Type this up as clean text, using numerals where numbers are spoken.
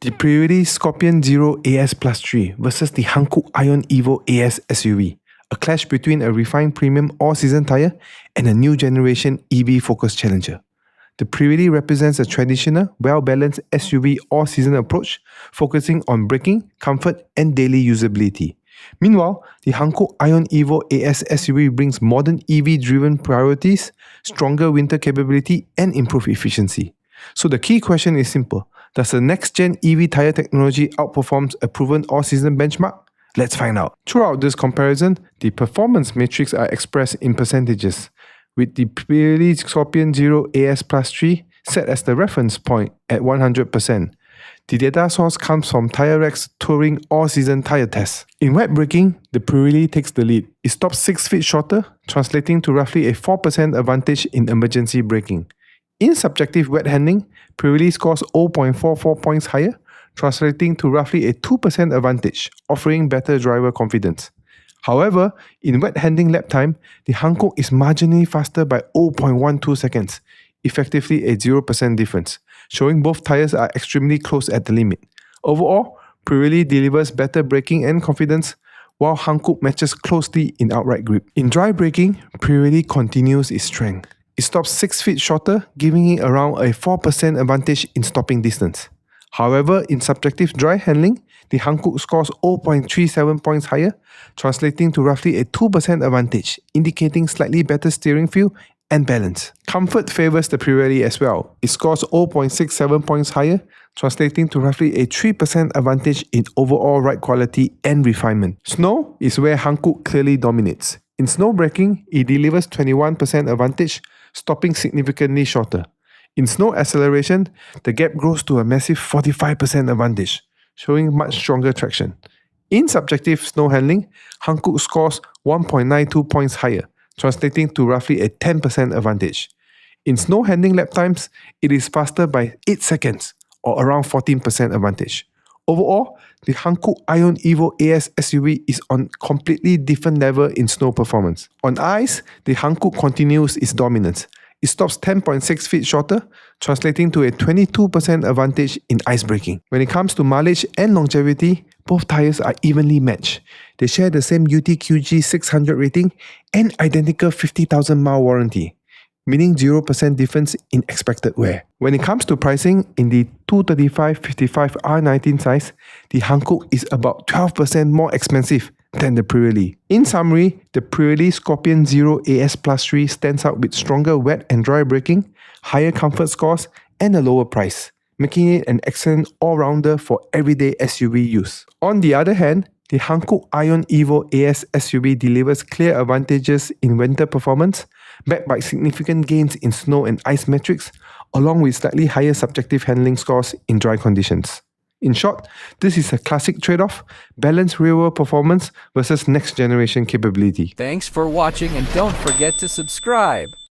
The Pirelli Scorpion Zero AS Plus 3 versus the Hankook iON Evo AS SUV, a clash between a refined premium all-season tyre and a new generation EV-focused challenger. The Pirelli represents a traditional, well-balanced SUV all-season approach, focusing on braking, comfort, and daily usability. Meanwhile, the Hankook iON Evo AS SUV brings modern EV-driven priorities, stronger winter capability, and improved efficiency. So the key question is simple. Does the next-gen EV tyre technology outperform a proven all-season benchmark? Let's find out. Throughout this comparison, the performance metrics are expressed in percentages, with the Pirelli Scorpion Zero AS Plus 3 set as the reference point at 100%. The data source comes from TyreRack's Touring all-season tyre tests. In wet braking, the Pirelli takes the lead. It stops 6 feet shorter, translating to roughly a 4% advantage in emergency braking. In subjective wet handling, Pirelli scores 0.44 points higher, translating to roughly a 2% advantage, offering better driver confidence. However, in wet handling lap time, the Hankook is marginally faster by 0.12 seconds, effectively a 0% difference, showing both tyres are extremely close at the limit. Overall, Pirelli delivers better braking and confidence, while Hankook matches closely in outright grip. In dry braking, Pirelli continues its strength. It stops 6 feet shorter, giving it around a 4% advantage in stopping distance. However, in subjective dry handling, the Hankook scores 0.37 points higher, translating to roughly a 2% advantage, indicating slightly better steering feel and balance. Comfort favours the Pirelli as well. It scores 0.67 points higher, translating to roughly a 3% advantage in overall ride quality and refinement. Snow is where Hankook clearly dominates. In snow braking, it delivers 21% advantage, stopping significantly shorter. In snow acceleration, the gap grows to a massive 45% advantage, showing much stronger traction. In subjective snow handling, Hankook scores 1.92 points higher, translating to roughly a 10% advantage. In snow handling lap times, it is faster by 8 seconds, or around 14% advantage. Overall, the Hankook iON Evo AS SUV is on completely different level in snow performance. On ice, the Hankook continues its dominance. It stops 10.6 feet shorter, translating to a 22% advantage in ice braking. When it comes to mileage and longevity, both tyres are evenly matched. They share the same UTQG 600 rating and identical 50,000 mile warranty, meaning 0% difference in expected wear. When it comes to pricing, in the 235/55 R19 size, the Hankook is about 12% more expensive than the Pirelli. In summary, the Pirelli Scorpion Zero AS Plus 3 stands out with stronger wet and dry braking, higher comfort scores, and a lower price, making it an excellent all-rounder for everyday SUV use. On the other hand, the Hankook iON Evo AS SUV delivers clear advantages in winter performance, backed by significant gains in snow and ice metrics, along with slightly higher subjective handling scores in dry conditions. In short, this is a classic trade-off, balanced real-world performance versus next-generation capability. Thanks for watching, and don't forget to subscribe.